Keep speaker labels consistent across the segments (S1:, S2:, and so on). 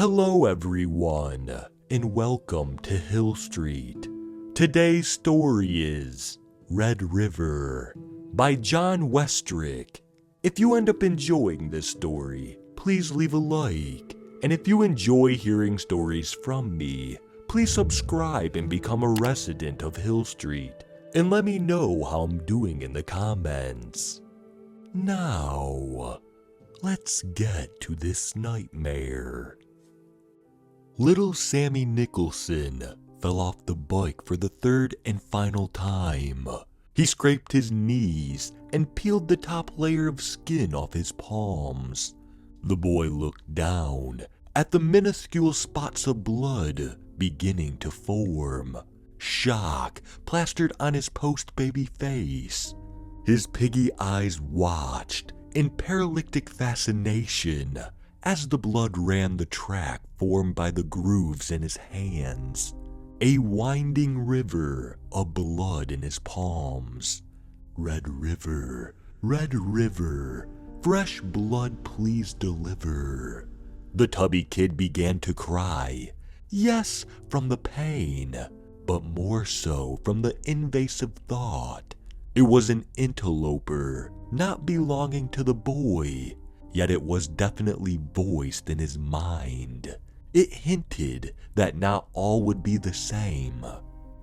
S1: Hello everyone, and welcome to Hill Street. Today's story is Red River by John Westrick. If you end up enjoying this story, please leave a like. And if you enjoy hearing stories from me, please subscribe and become a resident of Hill Street. And let me know how I'm doing in the comments. Now, let's get to this nightmare. Little Sammy Nicholson fell off the bike for the third and final time. He scraped his knees and peeled the top layer of skin off his palms. The boy looked down at the minuscule spots of blood beginning to form. Shock plastered on his post-baby face. His piggy eyes watched in paralytic fascination as the blood ran the track formed by the grooves in his hands. A winding river of blood in his palms. Red River, fresh blood please deliver. The tubby kid began to cry. Yes, from the pain, but more so from the invasive thought. It was an interloper, not belonging to the boy, yet it was definitely voiced in his mind. It hinted that not all would be the same.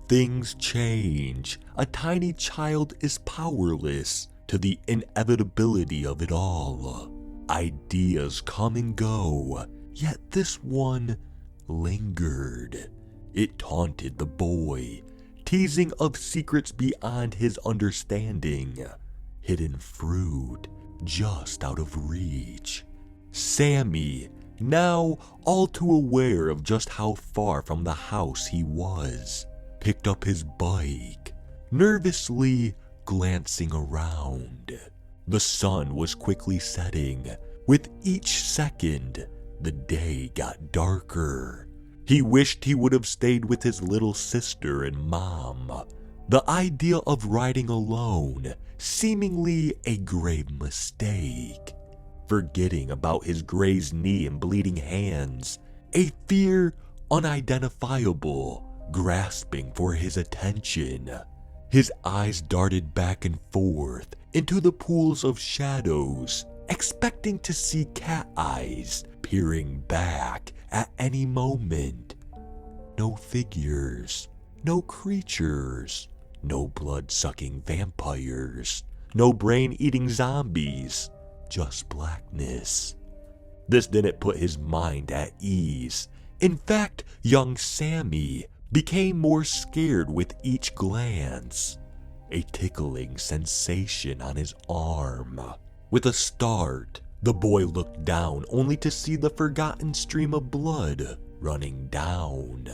S1: Things change. A tiny child is powerless to the inevitability of it all. Ideas come and go, yet this one lingered. It taunted the boy, teasing of secrets beyond his understanding. Hidden fruit just out of reach. Sammy, now all too aware of just how far from the house he was, picked up his bike, nervously glancing around. The sun was quickly setting. With each second, the day got darker. He wished he would have stayed with his little sister and mom. The idea of riding alone, seemingly a grave mistake. Forgetting about his grazed knee and bleeding hands, a fear unidentifiable, grasping for his attention. His eyes darted back and forth into the pools of shadows, expecting to see cat eyes peering back at any moment. No figures, no creatures, no blood-sucking vampires, no brain-eating zombies, just blackness. This didn't put his mind at ease. In fact, young Sammy became more scared with each glance. A tickling sensation on his arm. With a start, the boy looked down only to see the forgotten stream of blood running down.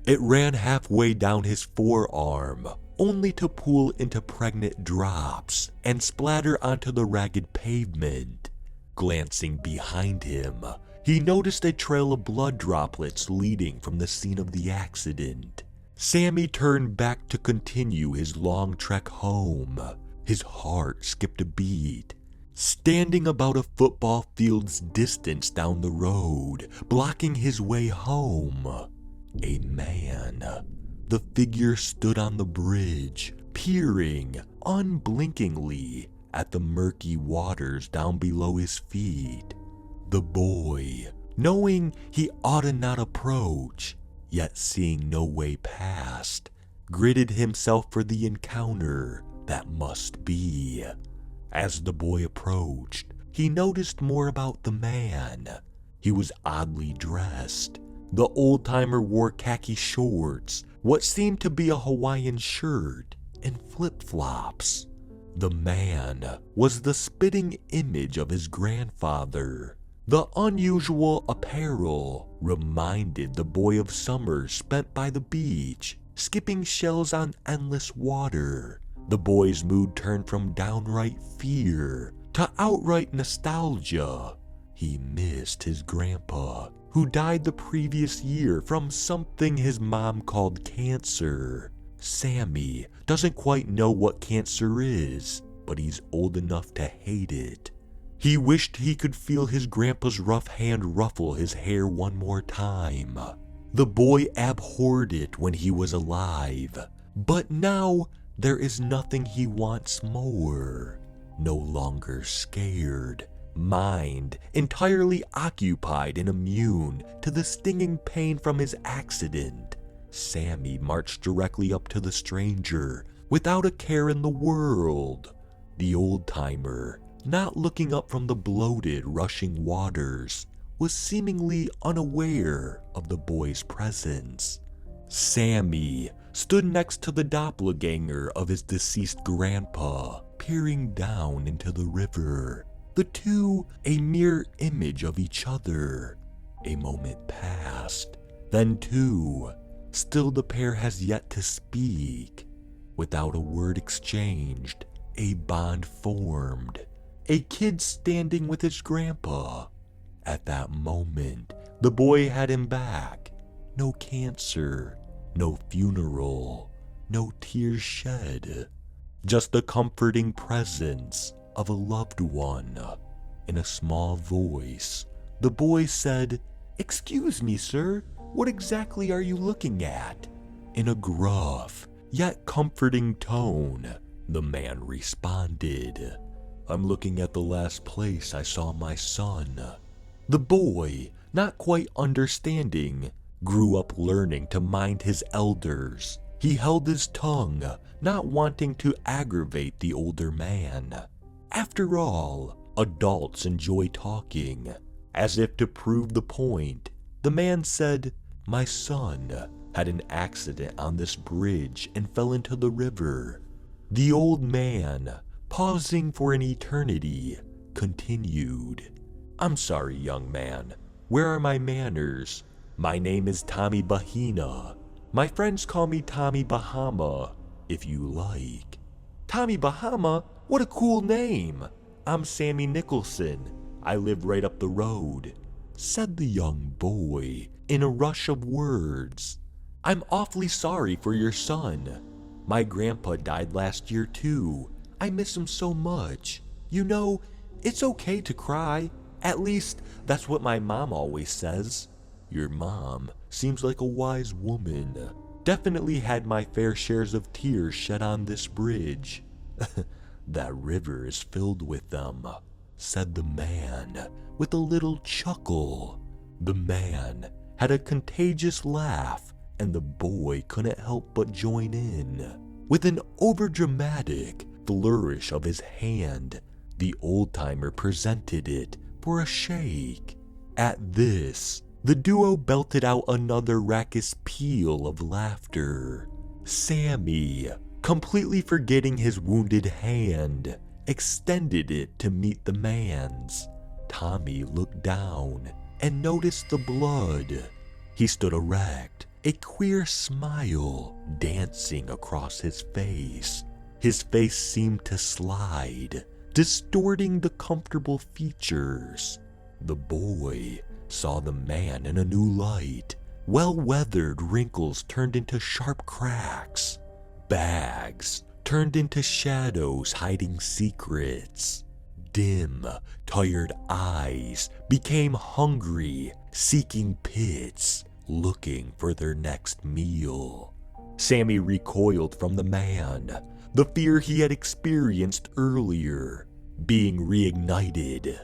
S1: It ran halfway down his forearm, only to pool into pregnant drops and splatter onto the ragged pavement. Glancing behind him, he noticed a trail of blood droplets leading from the scene of the accident. Sammy turned back to continue his long trek home. His heart skipped a beat. Standing about a football field's distance down the road, blocking his way home, a man. The figure stood on the bridge, peering unblinkingly at the murky waters down below his feet. The boy, knowing he ought not approach, yet seeing no way past, gritted himself for the encounter that must be. As the boy approached, he noticed more about the man. He was oddly dressed. The old-timer wore khaki shorts, what seemed to be a Hawaiian shirt, and flip-flops. The man was the spitting image of his grandfather. The unusual apparel reminded the boy of summers spent by the beach, skipping shells on endless water. The boy's mood turned from downright fear to outright nostalgia. He missed his grandpa, who died the previous year from something his mom called cancer. Sammy doesn't quite know what cancer is, but he's old enough to hate it. He wished he could feel his grandpa's rough hand ruffle his hair one more time. The boy abhorred it when he was alive, but now there is nothing he wants more. No longer scared, mind entirely occupied and immune to the stinging pain from his accident, Sammy marched directly up to the stranger without a care in the world. The old-timer, not looking up from the bloated, rushing waters, was seemingly unaware of the boy's presence. Sammy stood next to the doppelganger of his deceased grandpa, peering down into the river, the two a mere image of each other. A moment passed, then two. Still the pair has yet to speak. Without a word exchanged, a bond formed. A kid standing with his grandpa. At that moment, the boy had him back. No cancer, no funeral, no tears shed. Just the comforting presence of a loved one. In a small voice, the boy said, "Excuse me, sir, what exactly are you looking at?" In a gruff, yet comforting tone, the man responded, "I'm looking at the last place I saw my son." The boy, not quite understanding, grew up learning to mind his elders. He held his tongue, not wanting to aggravate the older man. After all, adults enjoy talking. As if to prove the point, the man said, "My son had an accident on this bridge and fell into the river." The old man, pausing for an eternity, continued, "I'm sorry, young man. Where are my manners? My name is Tommy Bahina. My friends call me Tommy Bahama, if you like." "Tommy Bahama? What a cool name! I'm Sammy Nicholson. I live right up the road," said the young boy in a rush of words. "I'm awfully sorry for your son. My grandpa died last year too. I miss him so much. You know, it's okay to cry. At least, that's what my mom always says." "Your mom seems like a wise woman. Definitely had my fair shares of tears shed on this bridge." "That river is filled with them," said the man with a little chuckle. The man had a contagious laugh, and the boy couldn't help but join in. With an overdramatic flourish of his hand, the old-timer presented it for a shake. At this, the duo belted out another raucous peal of laughter. Sammy, completely forgetting his wounded hand, extended it to meet the man's. Tommy looked down and noticed the blood. He stood erect, a queer smile dancing across his face. His face seemed to slide, distorting the comfortable features. The boy saw the man in a new light. Well-weathered wrinkles turned into sharp cracks. Bags turned into shadows hiding secrets. Dim, tired eyes became hungry, seeking pits, looking for their next meal. Sammy recoiled from the man, the fear he had experienced earlier being reignited.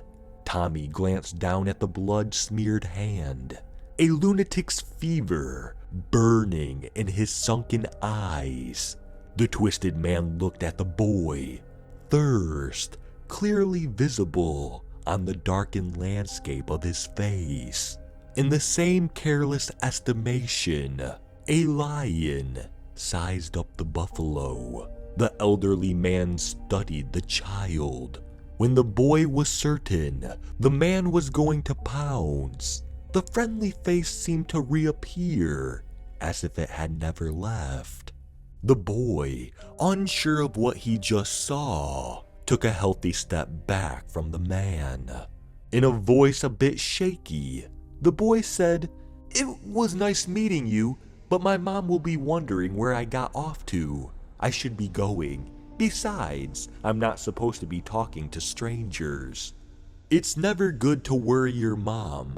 S1: Tommy glanced down at the blood-smeared hand, a lunatic's fever burning in his sunken eyes. The twisted man looked at the boy, thirst clearly visible on the darkened landscape of his face. In the same careless estimation, a lion sized up the buffalo. The elderly man studied the child. When the boy was certain the man was going to pounce, the friendly face seemed to reappear as if it had never left. The boy, unsure of what he just saw, took a healthy step back from the man. In a voice a bit shaky, the boy said, "It was nice meeting you, but my mom will be wondering where I got off to. I should be going. Besides, I'm not supposed to be talking to strangers." It's never good to worry your mom,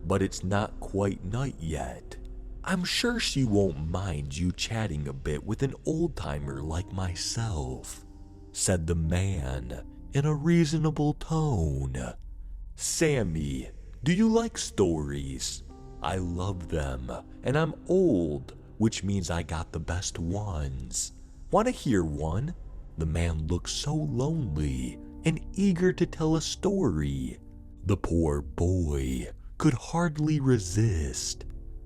S1: but it's not quite night yet. I'm sure she won't mind you chatting a bit with an old-timer like myself," said the man in a reasonable tone. "Sammy, do you like stories? I love them, and I'm old, which means I got the best ones. Want to hear one?" The man looked so lonely and eager to tell a story. The poor boy could hardly resist.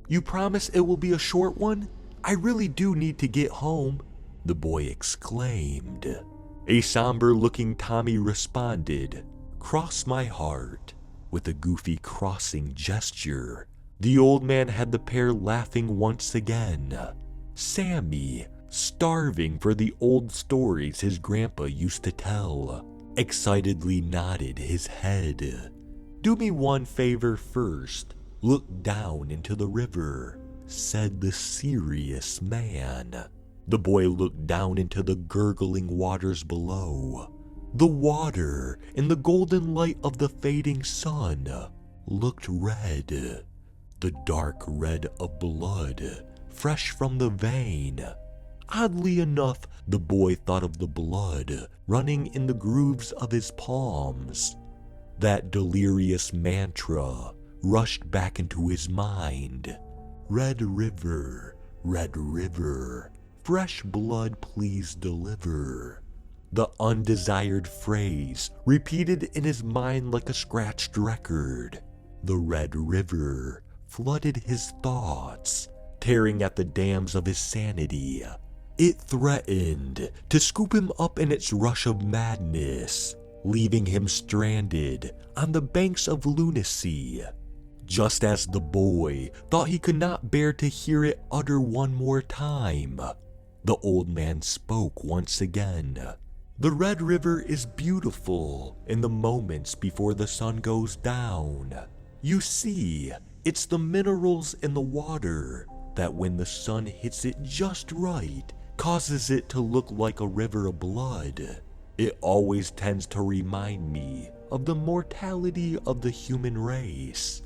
S1: "You promise it will be a short one? I really do need to get home," the boy exclaimed. A somber-looking Tommy responded, "Cross my heart," with a goofy crossing gesture. The old man had the pair laughing once again. Sammy, starving for the old stories his grandpa used to tell, excitedly nodded his head. "Do me one favor first. Look down into the river," said the serious man. The boy looked down into the gurgling waters below. The water, in the golden light of the fading sun, looked red. The dark red of blood, fresh from the vein. Oddly enough, the boy thought of the blood running in the grooves of his palms. That delirious mantra rushed back into his mind. Red river, fresh blood please deliver. The undesired phrase repeated in his mind like a scratched record. The Red River flooded his thoughts, tearing at the dams of his sanity. It threatened to scoop him up in its rush of madness, leaving him stranded on the banks of lunacy. Just as the boy thought he could not bear to hear it utter one more time, the old man spoke once again. "The Red River is beautiful in the moments before the sun goes down. You see, it's the minerals in the water that when the sun hits it just right, causes it to look like a river of blood. It always tends to remind me of the mortality of the human race.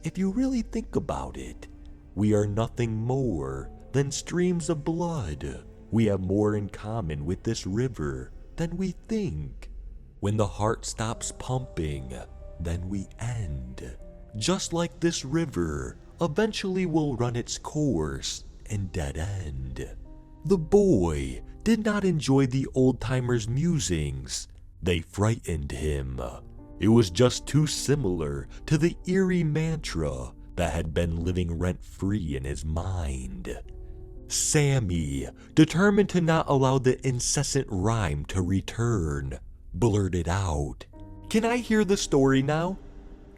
S1: If you really think about it, we are nothing more than streams of blood. We have more in common with this river than we think. When the heart stops pumping, then we end. Just like this river eventually will run its course and dead end." The boy did not enjoy the old-timer's musings. They frightened him. It was just too similar to the eerie mantra that had been living rent-free in his mind. Sammy, determined to not allow the incessant rhyme to return, blurted out, "Can I hear the story now?"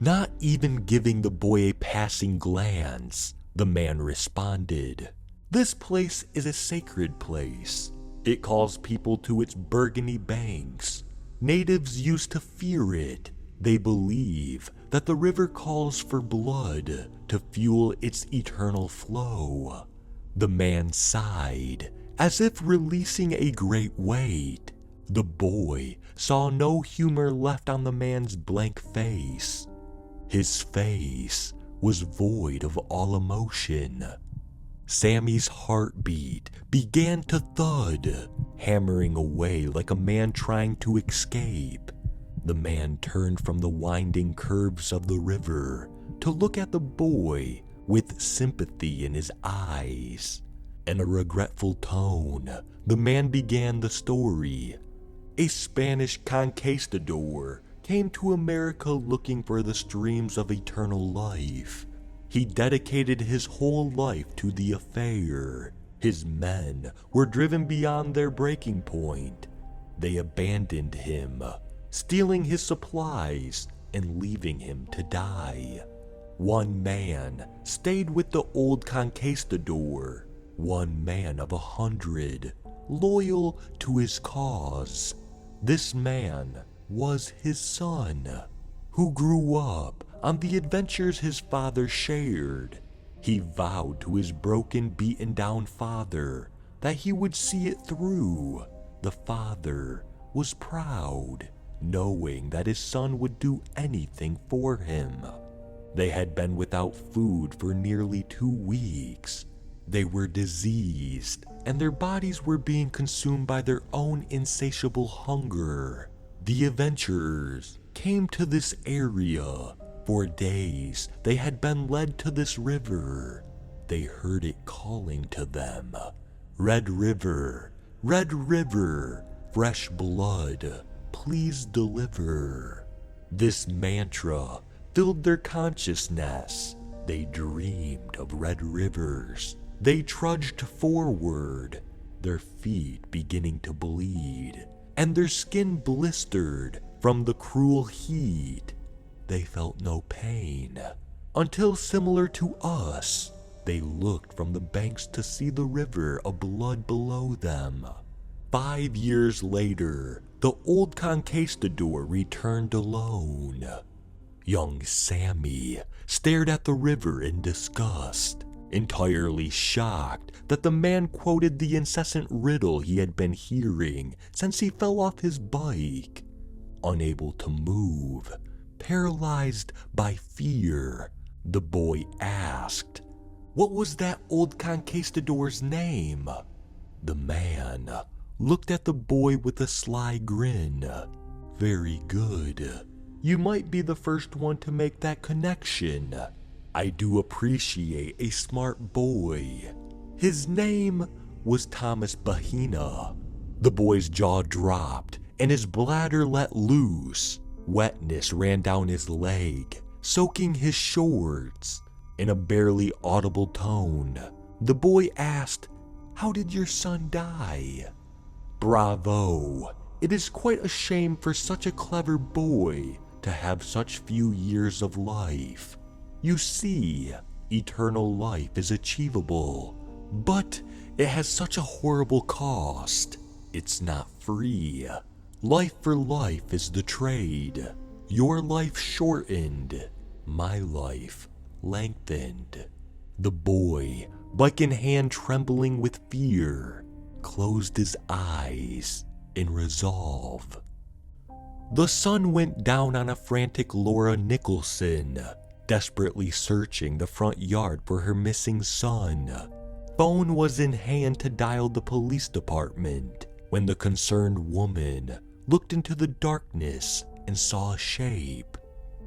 S1: Not even giving the boy a passing glance, the man responded, "This place is a sacred place. It calls people to its burgundy banks. Natives used to fear it. They believe that the river calls for blood to fuel its eternal flow." The man sighed, as if releasing a great weight. The boy saw no humor left on the man's blank face. His face was void of all emotion. Sammy's heartbeat began to thud, hammering away like a man trying to escape. The man turned from the winding curves of the river to look at the boy with sympathy in his eyes. In a regretful tone, the man began the story. A Spanish conquistador came to America looking for the streams of eternal life. He dedicated his whole life to the affair. His men were driven beyond their breaking point. They abandoned him, stealing his supplies and leaving him to die. One man stayed with the old conquistador, one man of 100, loyal to his cause. This man was his son, who grew up on the adventures his father shared. He vowed to his broken, beaten-down father that he would see it through. The father was proud. knowing that his son would do anything for him. They had been without food for nearly 2 weeks. They were diseased, and their bodies were being consumed by their own insatiable hunger. The adventurers came to this area. For days, they had been led to this river. They heard it calling to them, "Red River, Red River, fresh blood, please deliver." This mantra filled their consciousness. They dreamed of red rivers. They trudged forward, their feet beginning to bleed, and their skin blistered from the cruel heat. They felt no pain, until, similar to us, they looked from the banks to see the river of blood below them. 5 years later, the old conquistador returned alone. Young Sammy stared at the river in disgust, entirely shocked that the man quoted the incessant riddle he had been hearing since he fell off his bike. Unable to move, paralyzed by fear, the boy asked, "What was that old conquistador's name?" The man looked at the boy with a sly grin. "Very good. You might be the first one to make that connection. I do appreciate a smart boy. His name was Thomas Bahina." The boy's jaw dropped and his bladder let loose. Wetness ran down his leg, soaking his shorts. In a barely audible tone, the boy asked, "How did your son die?" "Bravo! It is quite a shame for such a clever boy to have such few years of life. You see, eternal life is achievable, but it has such a horrible cost. It's not free. Life for life is the trade. Your life shortened, my life lengthened." The boy, bike in hand trembling with fear, closed his eyes in resolve. The sun went down on a frantic Laura Nicholson, desperately searching the front yard for her missing son. Phone was in hand to dial the police department when the concerned woman looked into the darkness and saw a shape.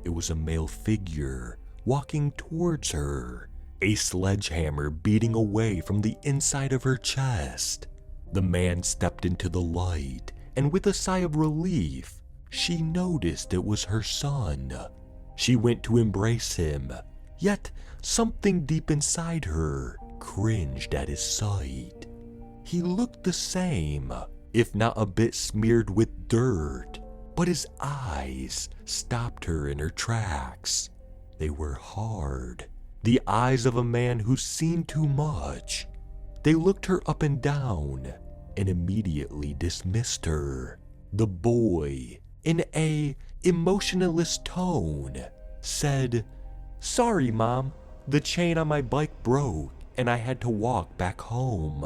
S1: It was a male figure walking towards her, a sledgehammer beating away from the inside of her chest. The man stepped into the light, and with a sigh of relief, she noticed it was her son. She went to embrace him, yet something deep inside her cringed at his sight. He looked the same, if not a bit smeared with dirt, but his eyes stopped her in her tracks. They were hard, the eyes of a man who's seen too much. They looked her up and down and immediately dismissed her. The boy, in a emotionless tone, said, "Sorry, Mom, the chain on my bike broke and I had to walk back home."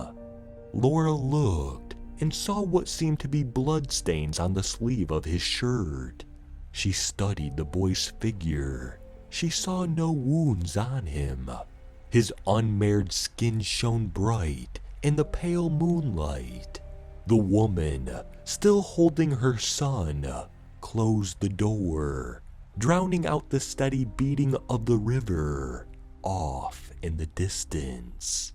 S1: Laura looked and saw what seemed to be bloodstains on the sleeve of his shirt. She studied the boy's figure. She saw no wounds on him. His unmarred skin shone bright in the pale moonlight. The woman, still holding her son, closed the door, drowning out the steady beating of the river off in the distance.